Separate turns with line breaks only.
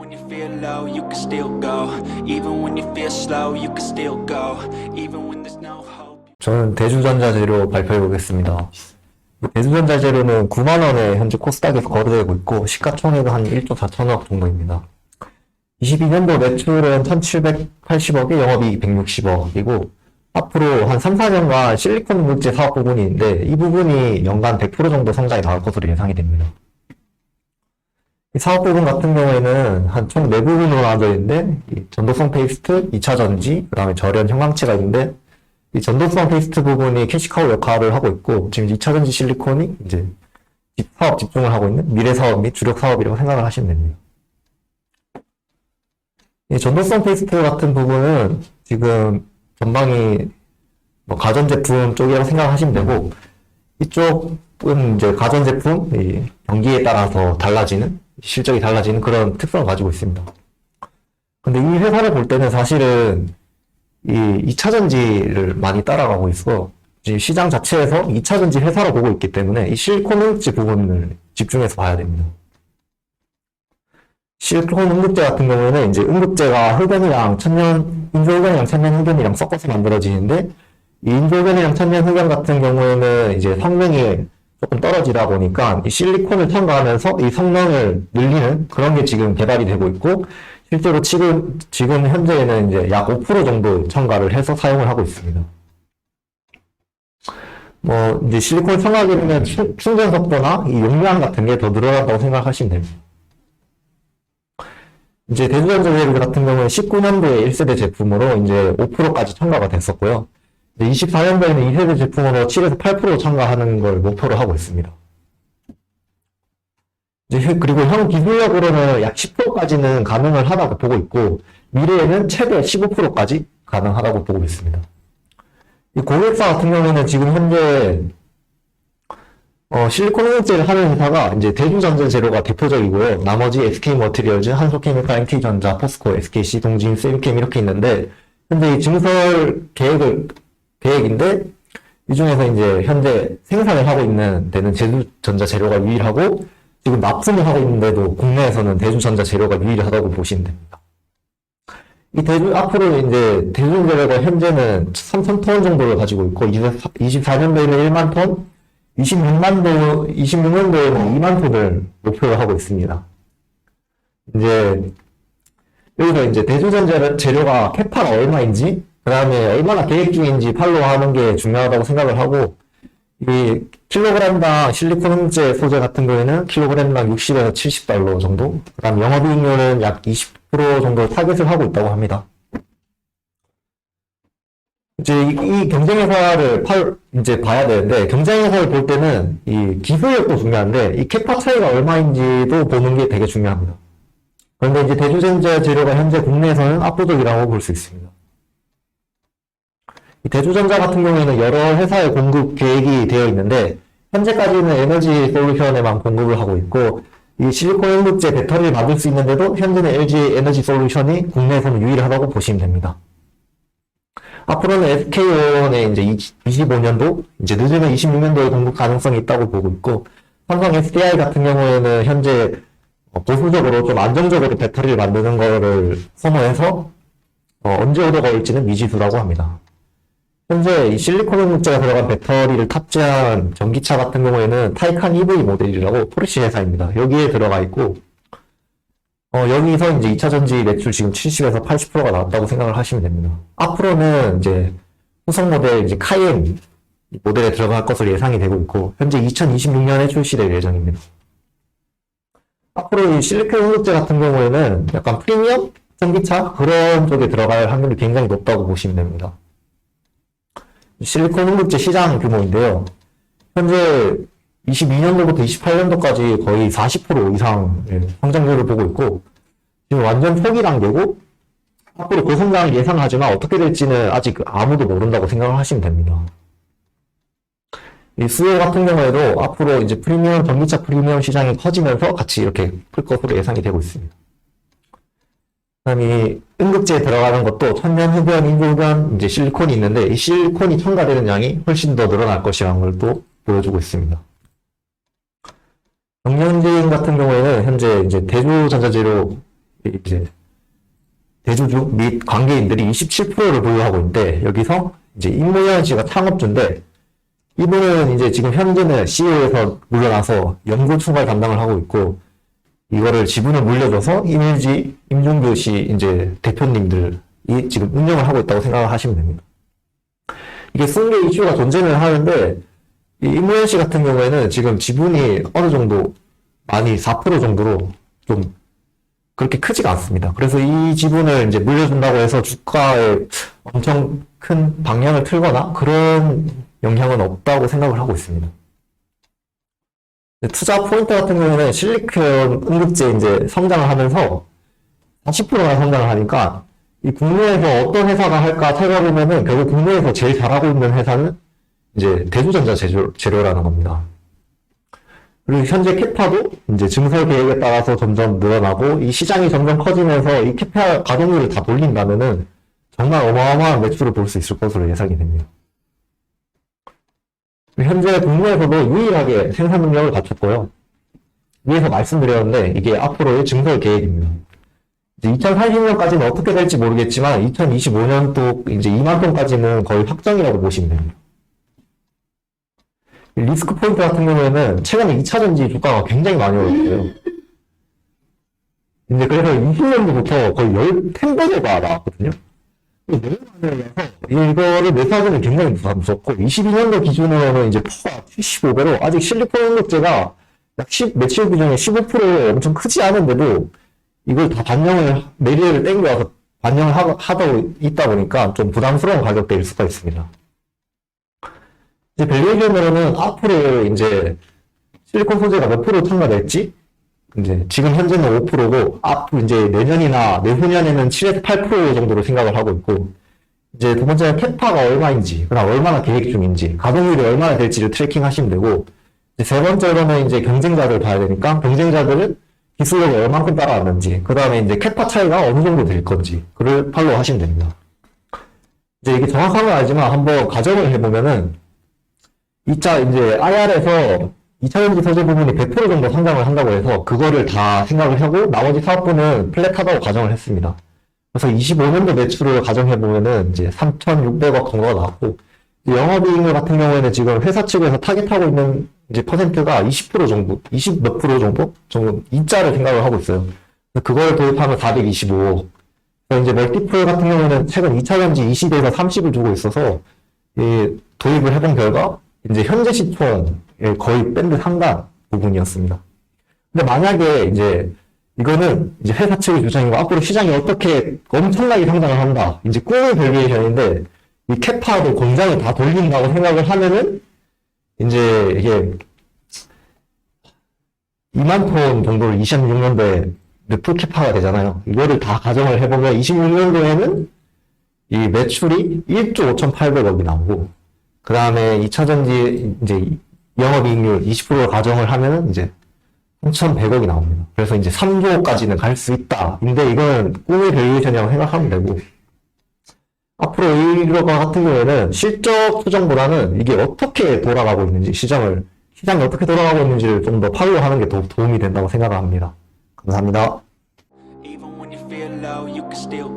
when you feel low, you can still go. Even when you feel slow, you can still go. Even when there's no hope.
저는 대주전자 재료 발표해 보겠습니다. 대주전자 재료는 9만원에 현재 코스닥에서 거래되고 있고 시가총액은 한 1조 4천억 정도입니다. 22년도 매출은 1780억에 영업이익 160억이고 앞으로 한 3, 4년간 실리콘 물질 사업 부분이 있는데 이 부분이 연간 100% 정도 성장이 나올 것으로 예상이 됩니다. 이 사업 부분 같은 경우에는 한 총 4부분으로 나눠져 있는데 전도성 페이스트, 2차 전지, 그 다음에 절연 형광체가 있는데 이 전도성 페이스트 부분이 캐시카우 역할을 하고 있고 지금 2차 전지 실리콘이 이제 사업 집중을 하고 있는 미래 사업 및 주력 사업이라고 생각을 하시면 됩니다. 이 전도성 페이스트 같은 부분은 지금 전방이 가전제품 쪽이라고 생각하시면 되고 이쪽은 이제 가전제품 경기에 따라서 달라지는 실적이 달라지는 그런 특성을 가지고 있습니다. 근데 이 회사를 볼 때는 사실은 이 2차 전지를 많이 따라가고 있어 시장 자체에서 2차 전지 회사로 보고 있기 때문에 이 실리콘 응급제 부분을 집중해서 봐야 됩니다. 실리콘 응급제 같은 경우에는 이제 응급제가 흑연이랑 인조흑연이랑 천연 흑연이랑 섞어서 만들어지는데 이 인조흑연이랑 천연 흑연 같은 경우에는 이제 성능이 조금 떨어지다 보니까 이 실리콘을 첨가하면서 이 성능을 늘리는 그런 게 지금 개발이 되고 있고 실제로 지금 현재에는 이제 약 5% 정도 첨가를 해서 사용을 하고 있습니다. 이제 실리콘 첨가하게 되면 충전 속도나 이 용량 같은 게 더 늘어난다고 생각하시면 됩니다. 이제 대주전자 재료 같은 경우에 19년도에 1세대 제품으로 이제 5%까지 첨가가 됐었고요. 24년도에는 2세대 제품으로 7에서 8% 첨가하는 걸 목표로 하고 있습니다. 이제 그리고 현 기술력으로는 약 10%까지는 가능을 하다고 보고 있고 미래에는 최대 15%까지 가능하다고 보고 있습니다. 이 고객사 같은 경우는 지금 현재 실리콘 응급제를 하는 회사가 이제 대주전자 재료가 대표적이고요. 나머지 SK머티리얼즈, 한솔케미칼, MT전자, 포스코, SKC, 동진, 셀캠 이렇게 있는데 현재 이 증설 계획인데 이 중에서 이제 현재 생산을 하고 있는 데는 대주전자 재료가 유일하고 지금 납품을 하고 있는데도 국내에서는 대주전자 재료가 유일하다고 보시면 됩니다. 앞으로 이제 대주전자 재료가 현재는 3,000톤 정도를 가지고 있고 24년도에는 1만 톤, 26년도에는 2만 톤을 목표로 하고 있습니다. 이제 여기서 이제 대주전자 재료가 캐파가 얼마인지 그 다음에 얼마나 계획 중인지 팔로우하는 게 중요하다고 생각을 하고 이 킬로그램당 실리콘 응급제 소재 같은 경우에는 킬로그램당 60에서 70달러 정도 그 다음 영업이익률은 약 20% 정도 타겟을 하고 있다고 합니다. 이제 이 경쟁회사를 이제 봐야 되는데, 경쟁회사를 볼 때는 이 기술력도 중요한데, 이 캐파 차이가 얼마인지도 보는 게 되게 중요합니다. 그런데 이제 대주전자 재료가 현재 국내에서는 압도적이라고 볼 수 있습니다. 이 대주전자 같은 경우에는 여러 회사의 공급 계획이 되어 있는데, 현재까지는 에너지 솔루션에만 공급을 하고 있고, 이 실리콘 응급제 배터리를 만들 수 있는데도 현재는 LG 에너지 솔루션이 국내에서는 유일하다고 보시면 됩니다. 앞으로는 SK온의 이제 25년도, 이제 늦으면 26년도에 공급 가능성이 있다고 보고 있고, 삼성 SDI 같은 경우에는 현재 보수적으로 좀 안정적으로 배터리를 만드는 거를 선호해서 언제 오더가 올지는 미지수라고 합니다. 현재 이 실리콘 응급제가 들어간 배터리를 탑재한 전기차 같은 경우에는 타이칸 EV 모델이라고 포르쉐 회사입니다. 여기에 들어가 있고, 여기서 이제 2차 전지 매출 지금 70에서 80%가 나왔다고 생각을 하시면 됩니다. 앞으로는 이제 후속 모델 이제 카이엔 모델에 들어갈 것으로 예상이 되고 있고, 현재 2026년에 출시될 예정입니다. 앞으로 이 실리콘 응급제 같은 경우에는 약간 프리미엄 전기차 그런 쪽에 들어갈 확률이 굉장히 높다고 보시면 됩니다. 실리콘 응급제 시장 규모인데요. 현재 22년도부터 28년도까지 거의 40% 이상 성장률을 보고 있고 지금 완전 초기 단계고 앞으로 그 성장을 예상하지만 어떻게 될지는 아직 아무도 모른다고 생각을 하시면 됩니다. 이 수요 같은 경우에도 앞으로 이제 전기차 프리미엄 시장이 커지면서 같이 이렇게 클 것으로 예상이 되고 있습니다. 그다음 이 응급제에 들어가는 것도 천연 흑연, 인조흑연, 이제 실리콘이 있는데 이 실리콘이 첨가되는 양이 훨씬 더 늘어날 것이라는 걸 또 보여주고 있습니다. 경영진 같은 경우에는 현재 이제 대주전자재료 이제 대주주 및 관계인들이 27%를 보유하고 있는데, 여기서 이제 임모현 씨가 창업주인데, 이분은 이제 지금 현재는 CEO에서 물러나서 연구 총괄 담당을 하고 있고, 이거를 지분을 물려줘서 이밀지, 임준규 씨 이제 대표님들이 지금 운영을 하고 있다고 생각을 하시면 됩니다. 이게 승계 이슈가 존재를 하는데, 이 임모현 씨 같은 경우에는 지금 지분이 어느 정도 많이 4% 정도로 좀 그렇게 크지가 않습니다. 그래서 이 지분을 이제 물려준다고 해서 주가에 엄청 큰 방향을 틀거나 그런 영향은 없다고 생각을 하고 있습니다. 투자 포인트 같은 경우는 실리콘 응급제 이제 성장을 하면서 40%나 성장을 하니까 이 국내에서 어떤 회사가 할까 찾아보면은 결국 국내에서 제일 잘하고 있는 회사는 이제 대두전자 재료라는 겁니다. 그리고 현재 캐파도 이제 증설 계획에 따라서 점점 늘어나고 이 시장이 점점 커지면서 이 캐파 가동률을 다 돌린다면은 정말 어마어마한 매출을 볼 수 있을 것으로 예상이 됩니다. 현재 국내에서도 유일하게 생산 능력을 갖췄고요. 위에서 말씀드렸는데 이게 앞으로의 증설 계획입니다. 이제 2030년까지는 어떻게 될지 모르겠지만 2025년도 이제 2만 톤까지는 거의 확정이라고 보시면 됩니다. 리스크 포인트 같은 경우에는 최근에 2차전지 주가가 굉장히 많이 올랐어요. 근데 그래서 20년도부터 거의 10배가 나왔거든요. 이거를 매수하기는 굉장히 무섭고 22년도 기준으로는 이제 퍼가 75배로 아직 실리콘 응급제가 약 매출 비중의 15%로 엄청 크지 않은데도 이걸 다 반영을 내리를 땡겨와서 반영을 하고 있다 보니까 좀 부담스러운 가격대일 수가 있습니다. 이제 밸류에이션으로는 앞으로 이제 실리콘 소재가 몇 프로 첨가될지 이제 지금 현재는 5%고 앞으로 이제 내년이나 내후년에는 7에서 8% 정도로 생각을 하고 있고 이제 두 번째는 캐파가 얼마인지 그다음 얼마나 계획 중인지 가동률이 얼마나 될지를 트래킹 하시면 되고 이제 세 번째로는 이제 경쟁자들 봐야 되니까 경쟁자들은 기술력이 얼만큼 따라왔는지 그 다음에 이제 캐파 차이가 어느 정도 될 건지 그를 팔로우 하시면 됩니다. 이제 이게 정확한 건 아니지만 한번 가정을 해보면은 이제 IR에서 2차전지 소재 부분이 100% 정도 성장을 한다고 해서 그거를 다 생각을 하고 나머지 사업부는 플랫하다고 가정을 했습니다. 그래서 25년도 매출을 가정해보면은 이제 3,600억 정도가 나왔고 영업이익률 같은 경우에는 지금 회사 측에서 타겟하고 있는 이제 퍼센트가 20% 정도, 20 몇 프로 정도 이자를 생각을 하고 있어요. 그걸 도입하면 425억. 이제 멀티플 같은 경우에는 최근 2차전지 20에서 30을 주고 있어서 도입을 해본 결과 이제 현재 시총의 거의 밴드 상단 부분이었습니다. 근데 만약에 이제 이거는 이제 회사 측의 주장이고 앞으로 시장이 어떻게 엄청나게 성장을 한다. 이제 꿈의 밸류에이션인데 이 캐파도 공장을 다 돌린다고 생각을 하면은 이제 이게 2만 톤 정도를 26년도에 풀캐파가 되잖아요. 이거를 다 가정을 해보면 26년도에는 이 매출이 1조 5,800억이 나오고 그 다음에 2차전지 이제 영업이익률 20% 가정을 하면은 이제 3,100억이 나옵니다. 그래서 이제 3조까지는 갈 수 있다. 근데 이건 꿈의 밸류에이션이라고 생각하면 되고 앞으로 이거 같은 경우에는 실적 수정보다는 이게 어떻게 돌아가고 있는지 시장이 어떻게 돌아가고 있는지를 좀 더 팔로우하는 게 더 도움이 된다고 생각합니다. 감사합니다.
Even when you feel low, you can still